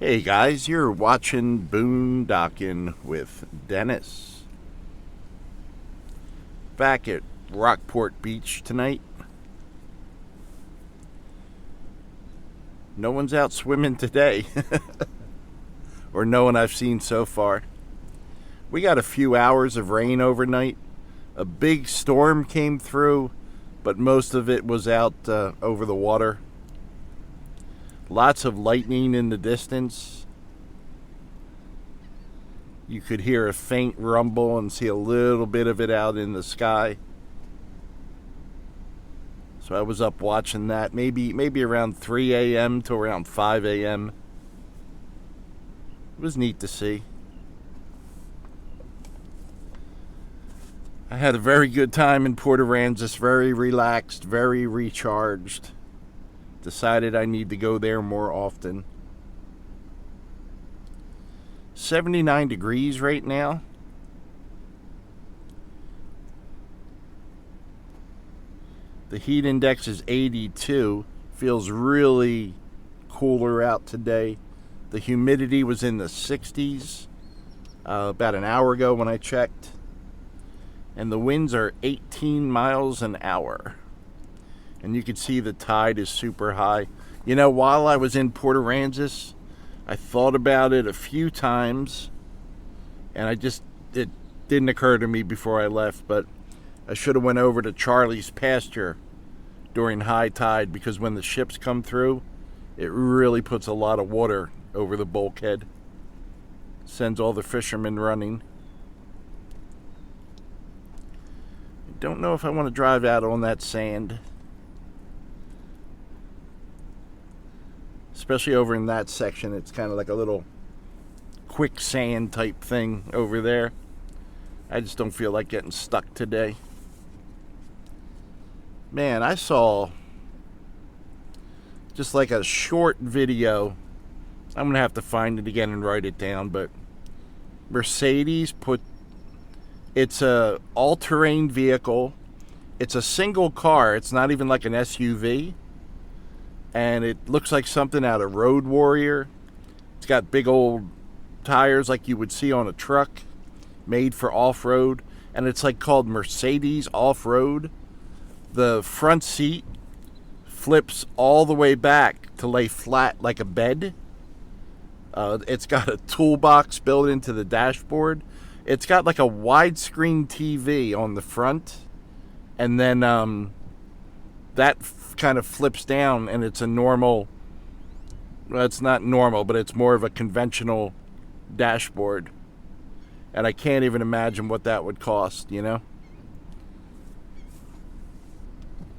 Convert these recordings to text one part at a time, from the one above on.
Hey guys, you're watching Boondocking with Dennis. Back at Rockport Beach tonight. No one's out swimming today. Or no one I've seen so far. We got a few hours of rain overnight. A big storm came through, but most of it was out over the water. Lots of lightning in the distance. You could hear a faint rumble and see a little bit of it out in the sky. So I was up watching that, maybe around 3 a.m. to around 5 a.m. It was neat to see. I had a very good time in Port Aransas, very relaxed, very recharged. Decided I need to go there more often. 79 degrees right now. The heat index is 82. Feels really cooler out today. The humidity was in the 60s about an hour ago when I checked. And the winds are 18 miles an hour. And you can see the tide is super high. You know, while I was in Port Aransas, I thought about it a few times, and it didn't occur to me before I left, but I should have went over to Charlie's pasture during high tide, because when the ships come through, it really puts a lot of water over the bulkhead. Sends all the fishermen running. I don't know if I want to drive out on that sand. Especially over in that section, it's kind of like a little quicksand type thing over there. I just don't feel like getting stuck today. Man, I saw just like a short video. I'm going to have to find it again and write it down, but Mercedes it's a all-terrain vehicle. It's a single car. It's not even like an SUV. And it looks like something out of Road Warrior. It's got big old tires like you would see on a truck, made for off-road. And it's like called Mercedes Off-Road. The front seat flips all the way back to lay flat like a bed. It's got a toolbox built into the dashboard. It's got like a widescreen TV on the front. And then that kind of flips down, and it's a normal, well, it's not normal, but it's more of a conventional dashboard. And I can't even imagine what that would cost, you know?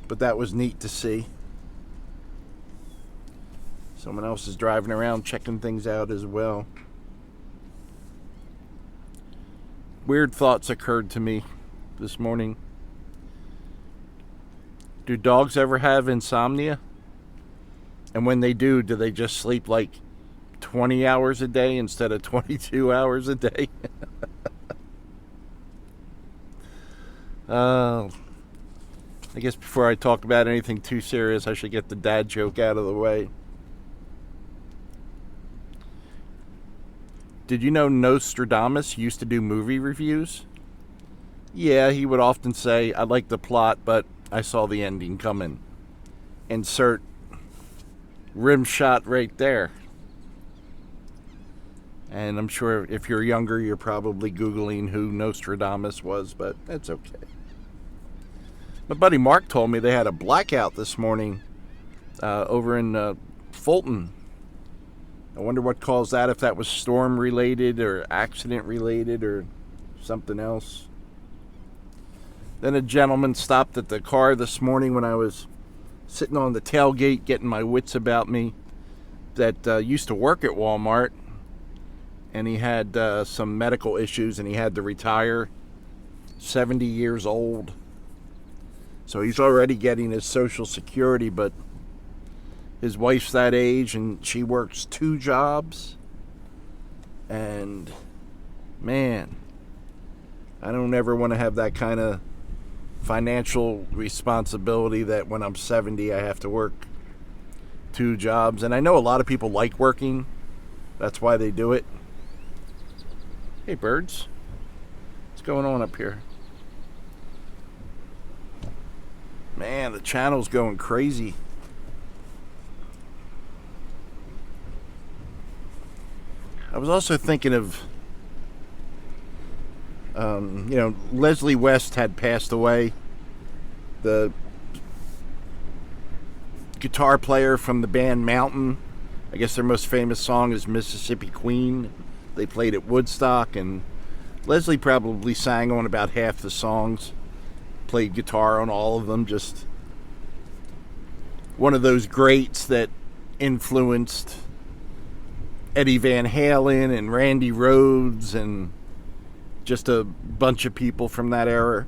But that was neat to see. Someone else is driving around checking things out as well. Weird thoughts occurred to me this morning. Do dogs ever have insomnia? And when they do they just sleep like 20 hours a day instead of 22 hours a day? I guess before I talk about anything too serious, I should get the dad joke out of the way. Did you know Nostradamus used to do movie reviews? Yeah, he would often say, I like the plot, but I saw the ending coming. Insert rim shot right there. And I'm sure if you're younger, you're probably Googling who Nostradamus was, but that's okay. My buddy Mark told me they had a blackout this morning over in Fulton. I wonder what caused that, if that was storm related or accident related or something else. Then a gentleman stopped at the car this morning when I was sitting on the tailgate getting my wits about me, that used to work at Walmart, and he had some medical issues and he had to retire, 70 years old. So he's already getting his Social Security, but his wife's that age and she works 2 jobs. And man, I don't ever want to have that kind of financial responsibility that when I'm 70 I have to work 2 jobs. And I know a lot of people like working That's why they do it. Hey, birds. What's going on up here? Man, the channel's going crazy. I was also thinking of, Leslie West had passed away. The guitar player from the band Mountain. I guess their most famous song is Mississippi Queen. They played at Woodstock, and Leslie probably sang on about half the songs. Played guitar on all of them. Just one of those greats that influenced Eddie Van Halen and Randy Rhoads and just a bunch of people from that era.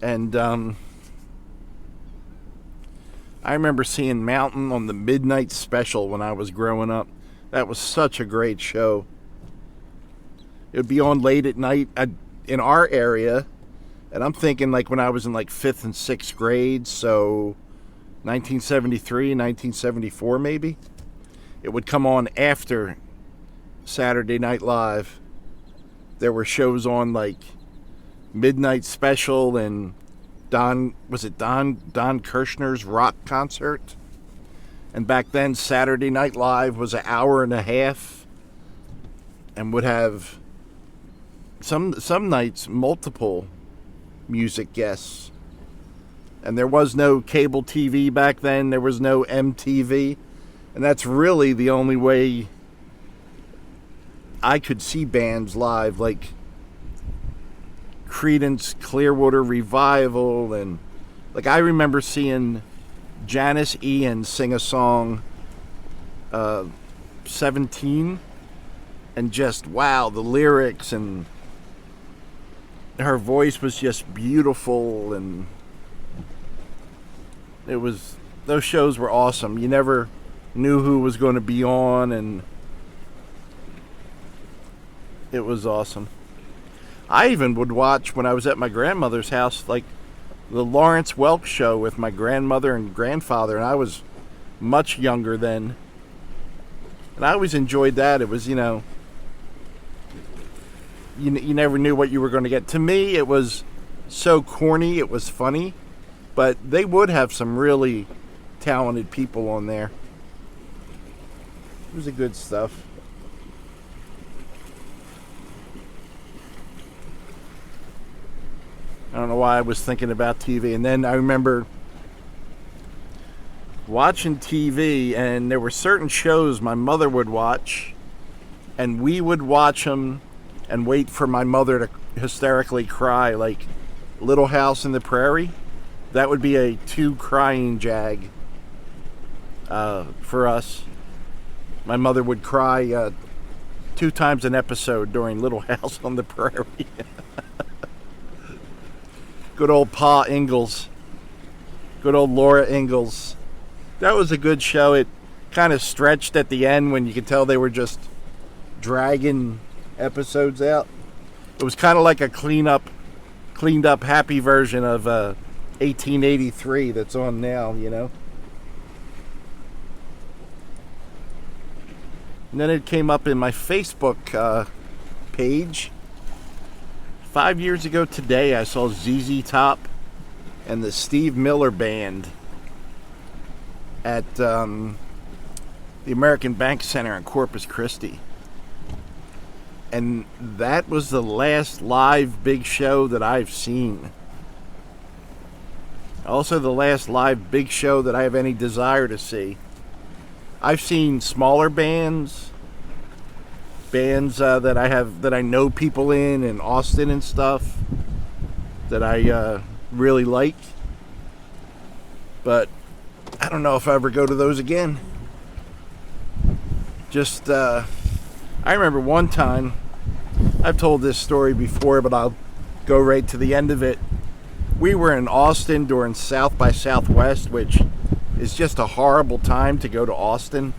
And I remember seeing Mountain on the Midnight Special when I was growing up. That was such a great show. It would be on late at night in our area, and I'm thinking like when I was in like 5th and 6th grade, so 1973, 1974 maybe. It would come on after Saturday Night Live. There were shows on like Midnight Special and Don Kirshner's rock concert. And back then Saturday Night Live was an hour and a half and would have some nights multiple music guests. And there was no cable TV back then. There was no MTV. And that's really the only way I could see bands live, like Creedence Clearwater Revival. And like I remember seeing Janice Ian sing a song, 17. And just, wow, the lyrics and her voice was just beautiful. And those shows were awesome. You never knew who was going to be on, and it was awesome. I even would watch, when I was at my grandmother's house, like the Lawrence Welk show with my grandmother and grandfather, and I was much younger then. And I always enjoyed that. It was, you never knew what you were going to get. To me, it was so corny, it was funny. But they would have some really talented people on there. It was a good stuff. I don't know why I was thinking about TV. And then I remember watching TV, and there were certain shows my mother would watch, and we would watch them and wait for my mother to hysterically cry, like Little House in the Prairie. That would be a 2 crying jag for us. My mother would cry 2 times an episode during Little House on the Prairie. Good old Pa Ingalls. Good old Laura Ingalls. That was a good show. It kind of stretched at the end when you could tell they were just dragging episodes out. It was kind of like a cleaned up happy version of 1883 that's on now, And then it came up in my Facebook page. 5 years ago today, I saw ZZ Top and the Steve Miller Band at the American Bank Center in Corpus Christi. And that was the last live big show that I've seen. Also the last live big show that I have any desire to see. I've seen smaller bands that I know people in Austin and stuff that I really like. But I don't know if I ever go to those again. Just I remember one time, I've told this story before, but I'll go right to the end of it. We were in Austin during South by Southwest, which is just a horrible time to go to Austin.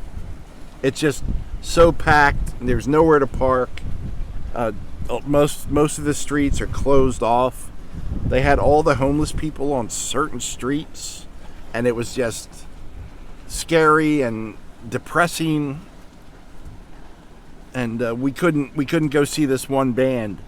It's just so packed, and there's nowhere to park. Most of the streets are closed off. They had all the homeless people on certain streets, and it was just scary and depressing, and we couldn't go see this one band.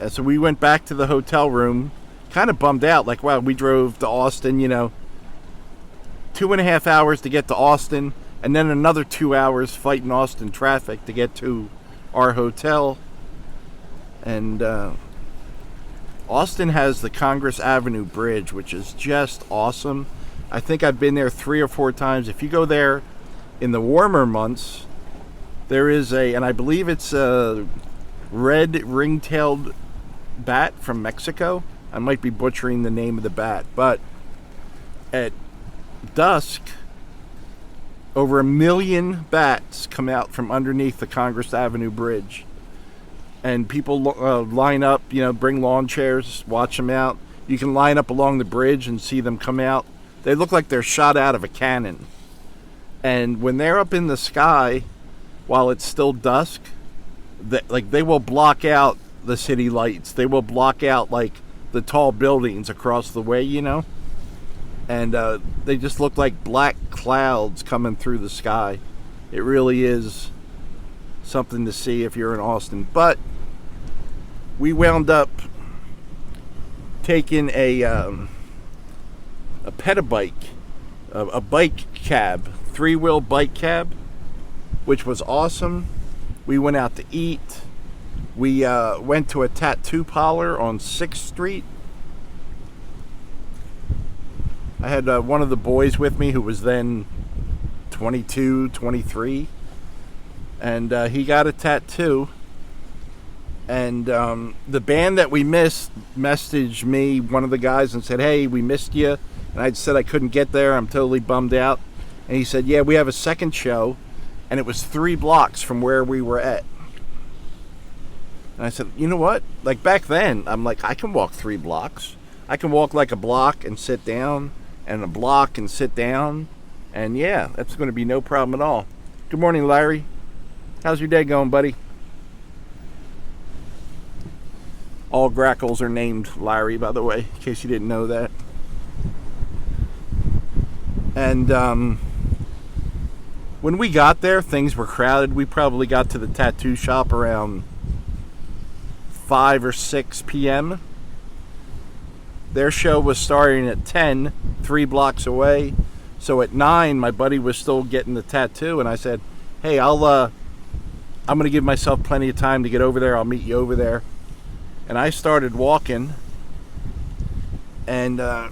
So we went back to the hotel room, kind of bummed out. Like, wow, we drove to Austin, 2.5 hours to get to Austin, and then another 2 hours fighting Austin traffic to get to our hotel. And Austin has the Congress Avenue Bridge, which is just awesome. I think I've been there 3 or 4 times. If you go there in the warmer months, there is and I believe it's a red ring-tailed bat from Mexico. I might be butchering the name of the bat, but at dusk, over 1 million bats come out from underneath the Congress Avenue Bridge, and people line up, bring lawn chairs, watch them out. You can line up along the bridge and see them come out. They look like they're shot out of a cannon. And when they're up in the sky while it's still dusk, they will block out the city lights. They will block out the tall buildings across the way, and they just look like black clouds coming through the sky. It really is something to see if you're in Austin. But we wound up taking a pedibike, a bike cab, 3-wheel bike cab, which was awesome. We went out to eat. We went to a tattoo parlor on 6th Street. I had one of the boys with me who was then 22, 23. And he got a tattoo. And the band that we missed messaged me, one of the guys, and said, "Hey, we missed you." And I said I couldn't get there. I'm totally bummed out. And he said, "Yeah, we have a second show." And it was 3 blocks from where we were at. And I said, you know what? Like back then, I'm like, I can walk 3 blocks. I can walk like a block and sit down, and a block and sit down. And yeah, that's going to be no problem at all. Good morning, Larry. How's your day going, buddy? All grackles are named Larry, by the way, in case you didn't know that. And when we got there, things were crowded. We probably got to the tattoo shop around 5 or 6 p.m. Their show was starting at 10, 3 blocks away. So at 9, my buddy was still getting the tattoo, and I said, "Hey, I'm going to give myself plenty of time to get over there. I'll meet you over there." And I started walking, and the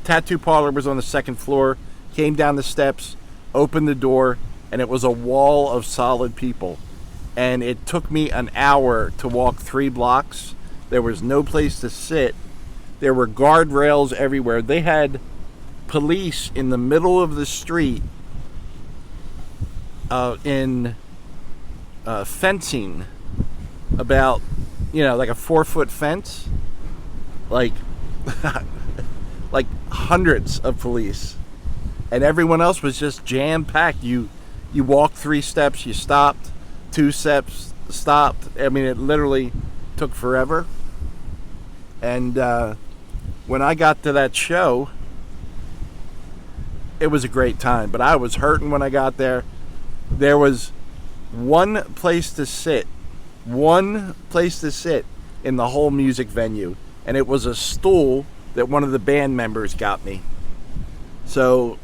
tattoo parlor was on the 2nd floor. Came down the steps, opened the door, and it was a wall of solid people. And it took me an hour to walk 3 blocks. There was no place to sit. There were guardrails everywhere. They had police in the middle of the street in fencing, about, like a 4-foot fence. Like hundreds of police. And everyone else was just jam-packed. You walked 3 steps, you stopped. 2 steps, stopped. I mean, it literally took forever. And when I got to that show, it was a great time. But I was hurting when I got there. There was one place to sit in the whole music venue. And it was a stool that one of the band members got me. So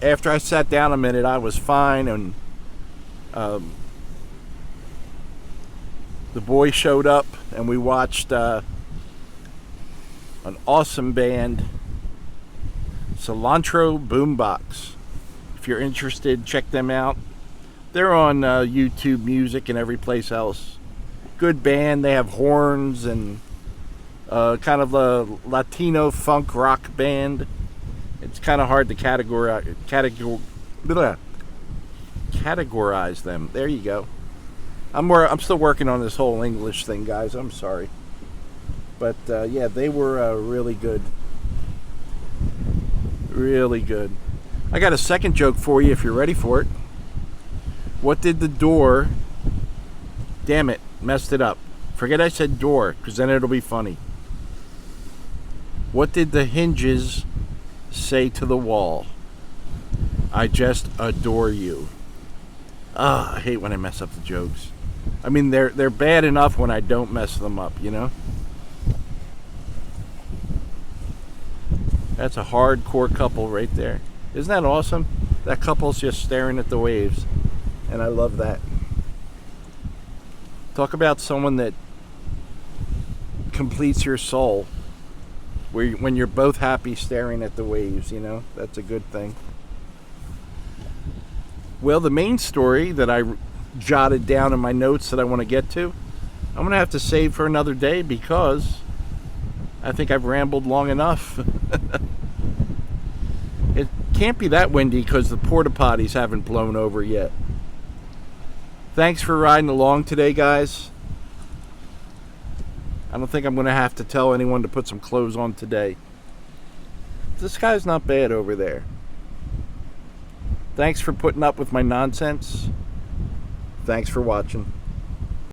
after I sat down a minute, I was fine. And the boy showed up, and we watched an awesome band, Cilantro Boombox. If you're interested, check them out. They're on YouTube Music and every place else. Good band. They have horns and kind of a Latino funk rock band. It's kind of hard to categorize them. There you go. I'm still working on this whole English thing, guys. I'm sorry. But yeah, they were really good. Really good. I got a second joke for you if you're ready for it. What did the door... Damn it, messed it up. Forget I said door, because then it'll be funny. What did the hinges say to the wall, I just adore you. I hate when I mess up the jokes. I mean, they're bad enough when I don't mess them up, you know? That's a hardcore couple right there. Isn't that awesome? That couple's just staring at the waves. And I love that. Talk about someone that completes your soul. When you're both happy staring at the waves, you know? That's a good thing. Well, the main story that I jotted down in my notes that I want to get to, I'm going to have to save for another day because I think I've rambled long enough. It can't be that windy because the porta potties haven't blown over yet. Thanks for riding along today, guys. I don't think I'm going to have to tell anyone to put some clothes on today. The sky's not bad over there. Thanks for putting up with my nonsense. Thanks for watching.